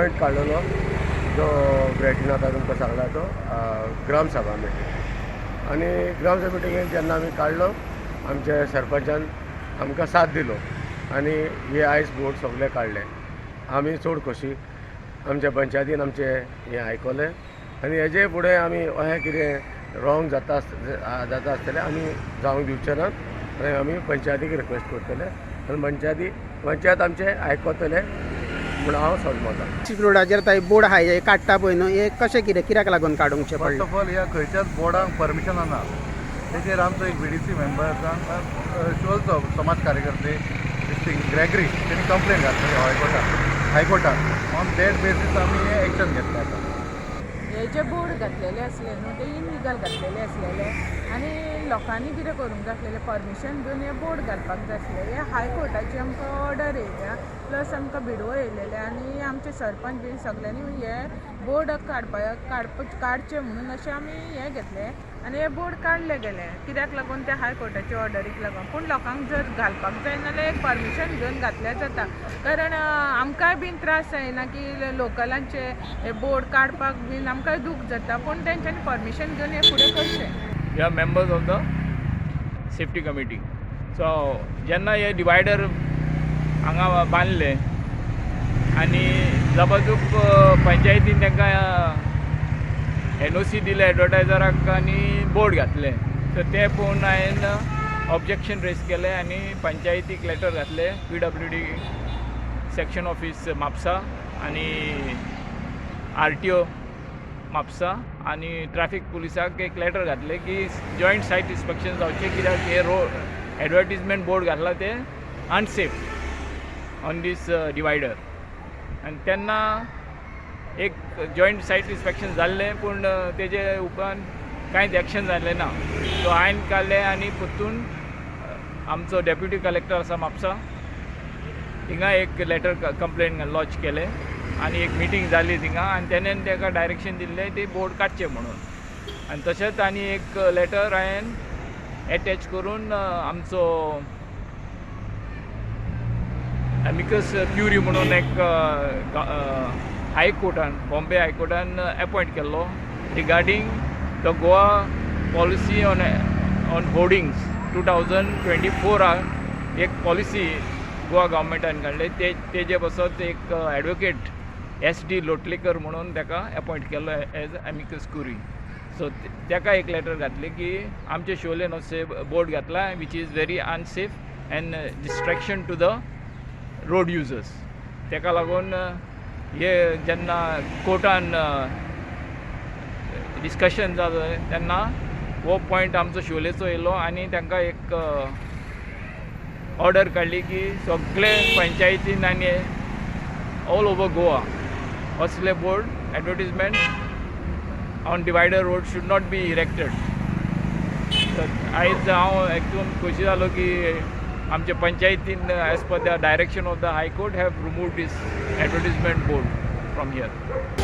Point काडलेलो जो ग्रेटीन आतां तुमकां सांगला तो ग्रामसभा मिटींग. आनी ग्रामसभा मिटिंगेक जेन्ना आमी काडलो आमच्या सरपंचान आमकां साथ दिलो आनी हे आयज बोर्ड सगळे काडले. आमी चड खोशी आमच्या पंचायतीन आमचे हे आयकलें आनी हेजे फुडें आमी अशें कितें रॉंग जाता आसतलें आमी जावंक दिवचे नात आनी आमी पंचायतीक रिक्वेस्ट करतले आनी पंचायत आमचे आयकतले म्हूण हांव समजता. चिप रोडाचेर थंय बोर्ड आहा हे काडटा पळय न्हू, हे कशें कितें कित्याक लागून काडूंकचें फर्स्ट पडलें? ऑफ ऑल ह्या खंयच्याच बोर्डाक परमिशन ना. तेजेर आमचो एक BDC मेंबर शोलचो समाज कार्यकर्ते ग्रेगरी तेणी कंप्लेन घातली हायकोर्टात. ऑन दॅट बेसीस आमी हे एक्शन घेतलें आतां. हे जे बोर्ड घातलेले असले न्हू ते इनलिगल घातलेले असलेले आनी लोकांनी कितें करूंक जाय आसलेलें परमिशन घेवन हे बोर्ड घालपाक जाय आसले. हे हायकोर्टाची आमकां ऑर्डर येयल्या प्लस आमकां भिडवो येयलेले आनी आमचे सरपंच बीन सगळ्यांनी हे बोर्ड काडचे म्हणून अशें आमी हे घेतले आनी हे बोर्ड काडले गेले. कित्याक लागून त्या हायकोर्टाची ऑर्डरीक लागून. पूण लोकांक जर घालपाक जाय नाल्यार एक परमिशन घेवन घातल्यार जाता, कारण आमकांय बीन त्रास जायना की लोकलांचे हे बोर्ड काडपाक बीन आमकांय दूख जाता. पूण तेंच्यांनी परमिशन घेवन हे फुडें करचें. We are members of the safety committee. So जेन्ना हे डिवायडर हांगा बांदले आनी जबरदूक पंचायतीन तांकां NOC दिले एडवर्टायजराक आनी बोर्ड घातले. सो ते पळोवन हांवें ऑब्जेक्शन रेज केलें आनी पंचायतीक लेटर घातले PWD सेक्शन ऑफिस म्हापसा आनी RTO म्हापसा आनी ट्रॅफिक पुलिसाक एक लेटर घातले की जॉयंट सायट इन्स्पेक्शन जावचें, कित्याक हे एडवर्टिजमेंट बोर्ड घातला ते अनसेफ ऑन दीस डिवायडर. आनी तेन्ना एक जॉयंट सायट इन्स्पेक्शन जाल्लें पूण तेजे उपरांत कांयच एक्शन जाल्लें ना. सो हांवें काडलें आनी परतून आमचो डेप्युटी कलेक्टर आसा म्हापसा थिंगा एक लेटर कंप्लेन लॉन्च केलें आनी एक मिटींग जाली थिंगा आनी तेणेन ताका डायरेक्शन दिल्लें ते बोर्ड काडचें म्हणून. आनी तशेंच आनी एक लेटर हांवें एटॅच करून आमचो एमिकस क्युरी म्हणून एक हायकोर्टान बॉम्बे हायकोर्टान अपॉयंट केल्लो regarding the Goa policy on hoardings 2024 एक पॉलिसी गोवा गव्हर्मेंटान काडली. तेजे बसत एक एडवोकेट SD लोटलेकर म्हणून ताका अपॉयंट केल्लो एज एमिकस क्युरी. सो ताका एक लेटर घातली की आमचे शोले नुसे बोर्ड घातला which is very unsafe and distraction to the road users. ताका लागून हे जेन्ना कोर्टान डिस्कशन जालें तेन्ना हो पॉयंट आमचो शोलेचो येयलो आनी तांकां एक ऑर्डर काडली की सगळे पंचायतीन आनी ऑल ओवर गोवा असले board advertisement on divider road should not be erected. आयज हांव एकदम खोशी जालो की आमच्या पंचायतीन as per the direction of the high court have removed these advertisement board from here.